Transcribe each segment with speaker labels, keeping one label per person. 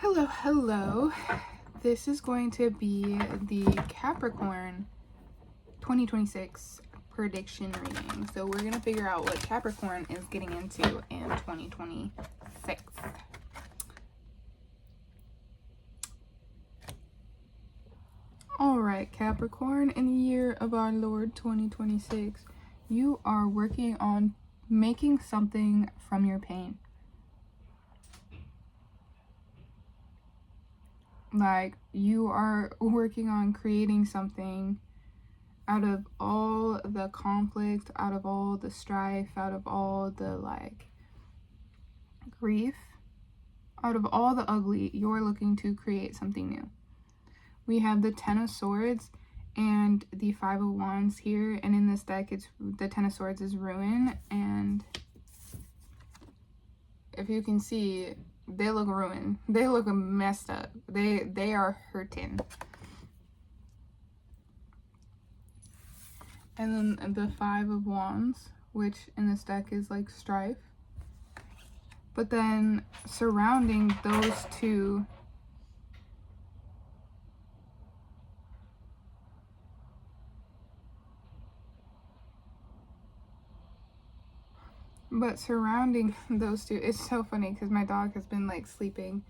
Speaker 1: Hello. This is going to be the Capricorn 2026 prediction reading. So we're going to figure out what Capricorn is getting into in 2026. All right, Capricorn, in the year of our Lord 2026, you are working on making something from your pain. Like, you are working on creating something out of all the conflict, out of all the strife, out of all the grief, out of all the ugly. You're looking to create something new. We have the Ten of Swords and the Five of Wands here, and in this deck it's the Ten of Swords is ruin, and if you can see, they look ruined. They look messed up. They are hurting. And then the Five of Wands, which in this deck is like strife. But then surrounding those two, it's so funny because my dog has been like sleeping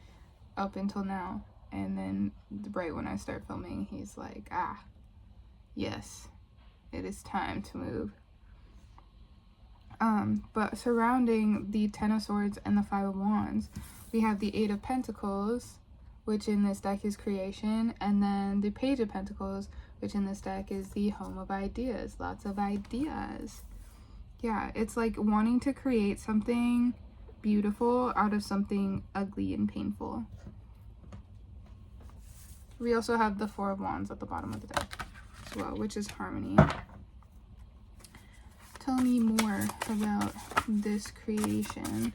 Speaker 1: up until now, and then right when I start filming, he's like, yes, it is time to move. But surrounding the Ten of Swords and the Five of Wands, we have the Eight of Pentacles, which in this deck is creation, and then the Page of Pentacles, which in this deck is the Home of Ideas. Lots of ideas. Yeah, it's like wanting to create something beautiful out of something ugly and painful. We also have the Four of Wands at the bottom of the deck as well, which is harmony. Tell me more about this creation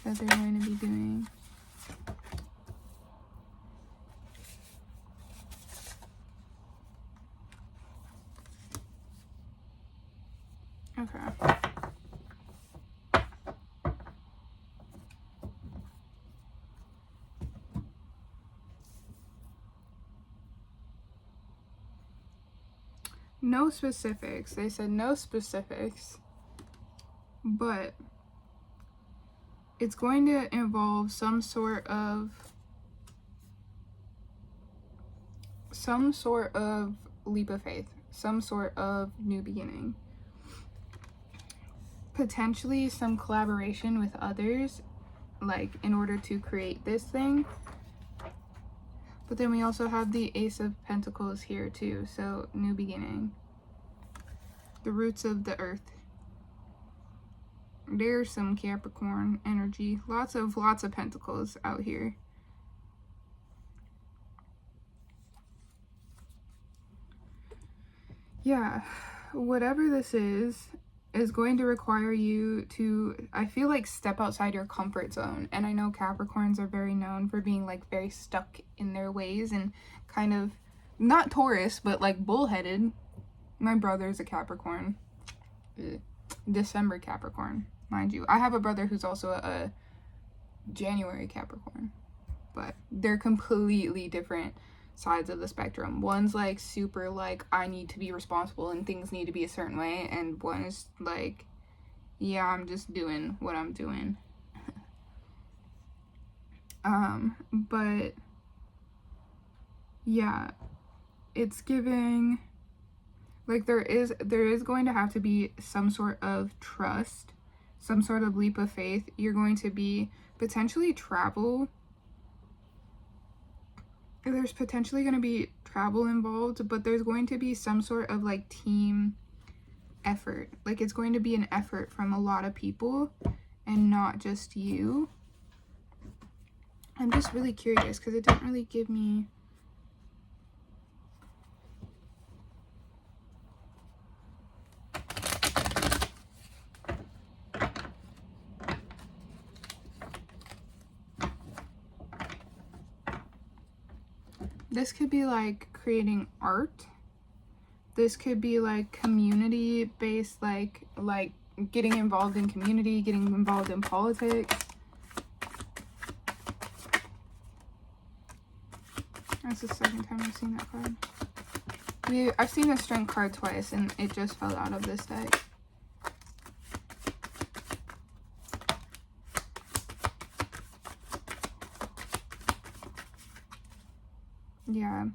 Speaker 1: that they're going to be doing. Okay. No specifics. They said no specifics, but it's going to involve some sort of leap of faith, some sort of new beginning. Potentially some collaboration with others, like in order to create this thing. But then we also have the Ace of Pentacles here too, so new beginning. The roots of the earth. There's some Capricorn energy. Lots of pentacles out here. Yeah, whatever this is going to require you to, I feel like, step outside your comfort zone. And I know Capricorns are very known for being like very stuck in their ways and kind of not Taurus, but like bullheaded. My brother's a Capricorn. December Capricorn, mind you. I have a brother who's also a January Capricorn, but they're completely different sides of the spectrum. One's like super like, I need to be responsible and things need to be a certain way, and one is like, yeah, I'm just doing what I'm doing. But yeah, it's giving like there is going to have to be some sort of trust, some sort of leap of faith. You're going to be potentially there's potentially going to be travel involved, but there's going to be some sort of like team effort. Like it's going to be an effort from a lot of people and not just you. I'm just really curious because it didn't really give me this could be like creating art. This could be like community based, like getting involved in community, getting involved in politics. That's the second time I've seen that card. I've seen the Strength card twice, and it just fell out of this deck. Yeah,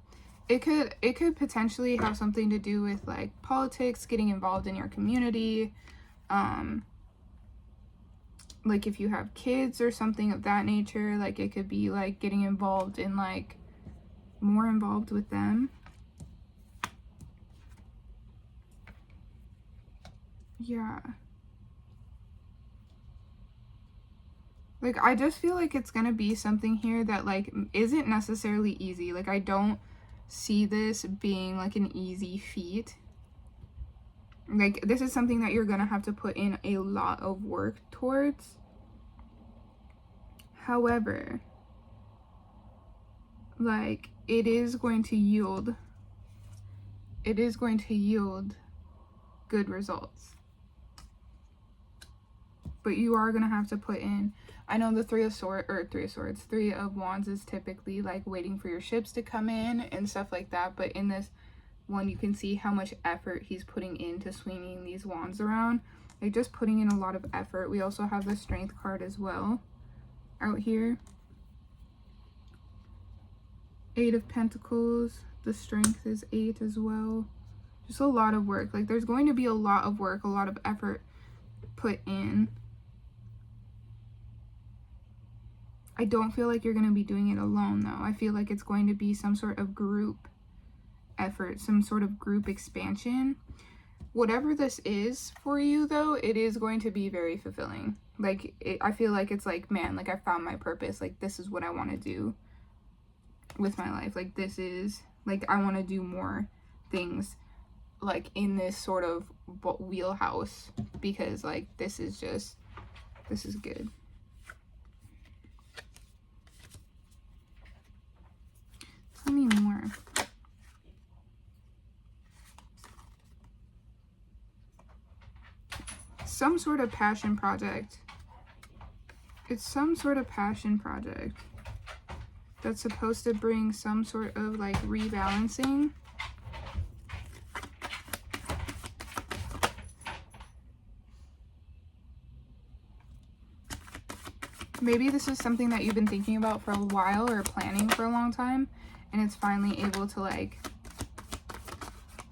Speaker 1: it could potentially have something to do with like politics, getting involved in your community, like if you have kids or something of that nature. Like it could be like getting involved in like more involved with them. Yeah, like I just feel like it's gonna be something here that like isn't necessarily easy. Like I don't see this being like an easy feat. Like this is something that you're gonna have to put in a lot of work towards. However, like it is going to yield good results. But you are gonna have to put in, I know the Three of Wands is typically like waiting for your ships to come in and stuff like that, but in this one you can see how much effort he's putting into swinging these wands around, like just putting in a lot of effort. We also have the Strength card as well out here. 8 of Pentacles, the Strength is 8 as well. Just a lot of work. Like there's going to be a lot of work, a lot of effort put in. I don't feel like you're going to be doing it alone though. I feel like it's going to be some sort of group effort, some sort of group expansion. Whatever this is for you though, it is going to be very fulfilling. Like I feel like it's like, man, like I found my purpose. Like this is what I want to do with my life. Like this is like I want to do more things like in this sort of wheelhouse, because like this is good. Tell me more. Some sort of passion project. It's some sort of passion project that's supposed to bring some sort of like rebalancing. Maybe this is something that you've been thinking about for a while or planning for a long time, and it's finally able to like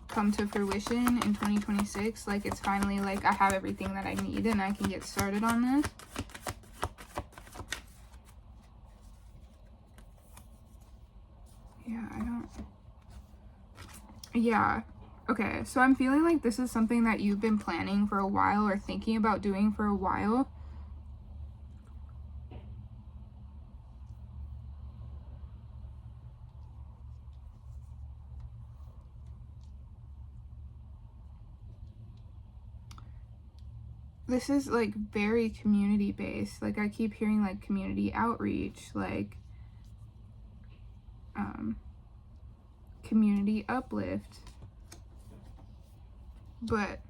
Speaker 1: come to fruition in 2026. Like it's finally like I have everything that I need and I can get started on this. Yeah, okay, so I'm feeling like this is something that you've been planning for a while or thinking about doing for a while. This is like very community based. Like I keep hearing like community outreach, like community uplift. But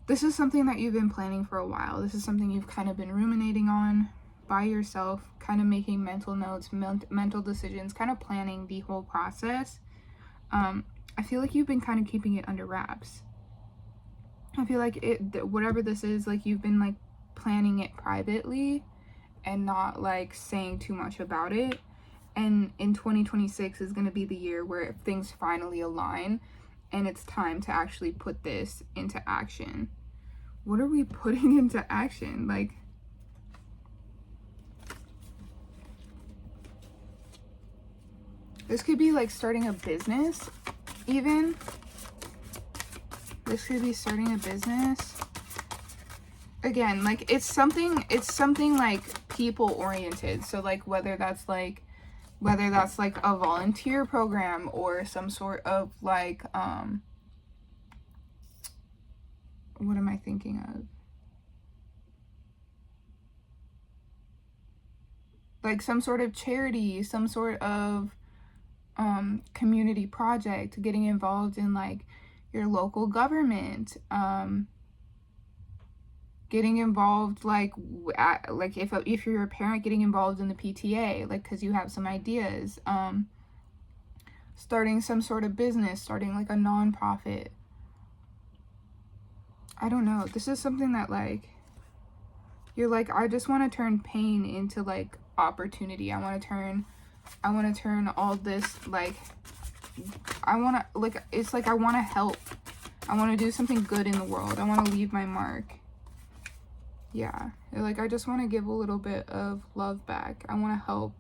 Speaker 1: this is something that you've been planning for a while. This is something you've kind of been ruminating on by yourself, kind of making mental notes, mental decisions, kind of planning the whole process. I feel like you've been kind of keeping it under wraps. I feel like whatever this is, like you've been like planning it privately and not like saying too much about it. And in 2026 is going to be the year where things finally align and it's time to actually put this into action. What are we putting into action? Like, this could be like starting a business even. This could be starting a business. Again, like it's something like people oriented. So like whether that's like a volunteer program or some sort of like what am I thinking of? Like some sort of charity, some sort of community project, getting involved in like your local government, getting involved like if you're a parent, getting involved in the PTA, like because you have some ideas, starting some sort of business, starting like a nonprofit. I don't know. This is something that like, you're like, I just want to turn pain into like opportunity. I want to turn all this, like, I want to, like, it's like I want to help. I want to do something good in the world. I want to leave my mark. Yeah, like, I just want to give a little bit of love back. I want to help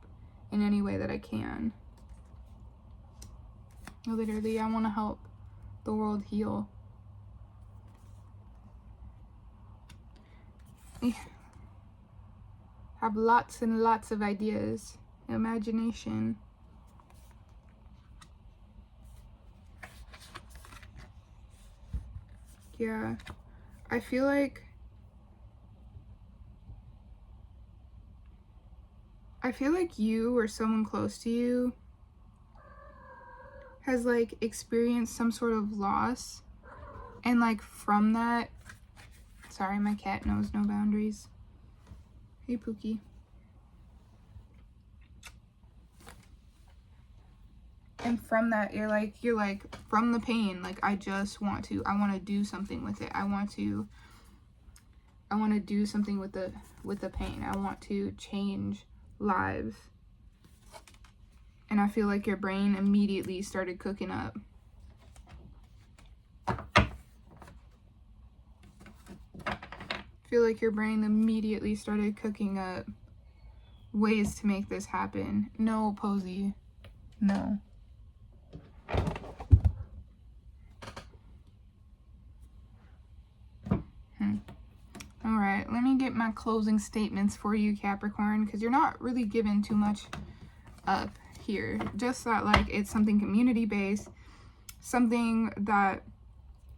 Speaker 1: in any way that I can. Literally, I want to help the world heal. Yeah. Have lots and lots of ideas. Imagination. Yeah, I feel like you or someone close to you has like experienced some sort of loss, and like from that, sorry, my cat knows no boundaries. Hey Pookie. And from that, you're like from the pain, like, I want to do something with it. I want to do something with the pain. I want to change lives. And I feel like your brain immediately started cooking up. I feel like your brain immediately started cooking up ways to make this happen. No, Posey. No. All right, let me get my closing statements for you, Capricorn, because you're not really given too much up here. Just that, like, it's something community-based, something that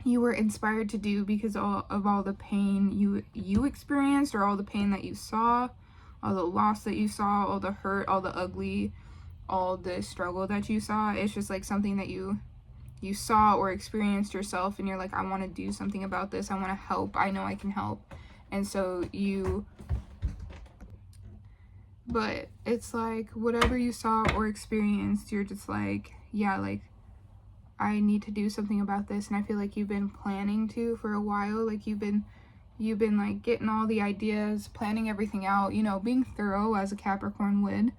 Speaker 1: you were inspired to do because of all the pain you experienced, or all the pain that you saw, all the loss that you saw, all the hurt, all the ugly, all the struggle that you saw. It's just like something that you saw or experienced yourself, and you're like, I want to do something about this. I want to help. I know I can help. And so but it's like, whatever you saw or experienced, you're just like, yeah, like, I need to do something about this. And I feel like you've been planning to for a while. Like, you've been like getting all the ideas, planning everything out, you know, being thorough as a Capricorn would.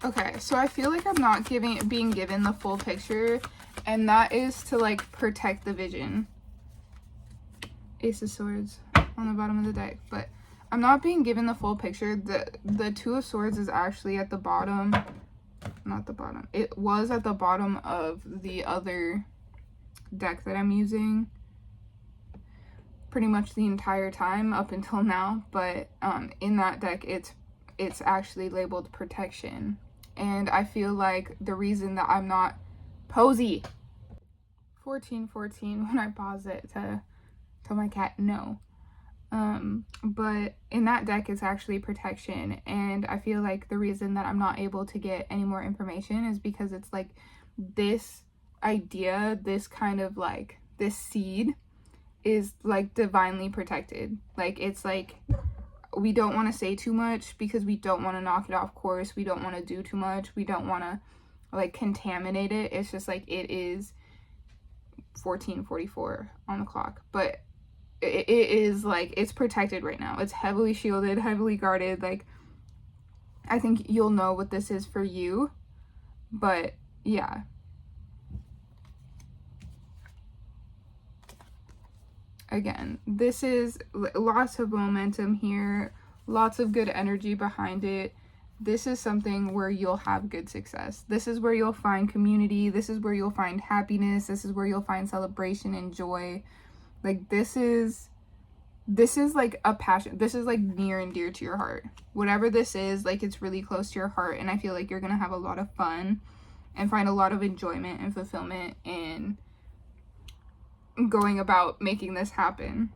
Speaker 1: Okay, so I feel like I'm not being given the full picture, and that is to like protect the vision. Ace of Swords on the bottom of the deck, but I'm not being given the full picture. The Two of Swords is actually at the bottom. Not the bottom. It was at the bottom of the other deck that I'm using pretty much the entire time up until now, but in that deck it's actually labeled protection. And I feel like the reason that I'm not Posey 1414 when I pause it to tell my cat no, but in that deck it's actually protection. And I feel like the reason that I'm not able to get any more information is because it's like this idea, this kind of like this seed is like divinely protected. Like, it's like, we don't want to say too much because we don't want to knock it off course. We don't want to do too much. We don't want to like contaminate it. It's just like, it is 14:44 on the clock, but it is like, it's protected right now. It's heavily shielded, heavily guarded. Like, I think you'll know what this is for you, but yeah. Again, this is lots of momentum here, lots of good energy behind it. This is something where you'll have good success. This is where you'll find community. This is where you'll find happiness. This is where you'll find celebration and joy. Like, this is like a passion. This is like near and dear to your heart. Whatever this is, like, it's really close to your heart, and I feel like you're gonna have a lot of fun and find a lot of enjoyment and fulfillment in going about making this happen.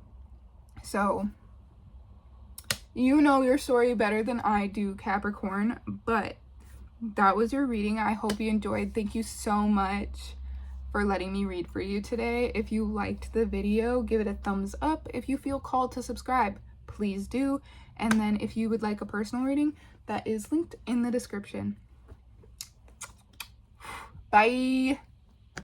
Speaker 1: So, you know your story better than I do, Capricorn, but that was your reading. I hope you enjoyed. Thank you so much for letting me read for you today. If you liked the video, give it a thumbs up. If you feel called to subscribe, please do. And then if you would like a personal reading, that is linked in the description. Bye.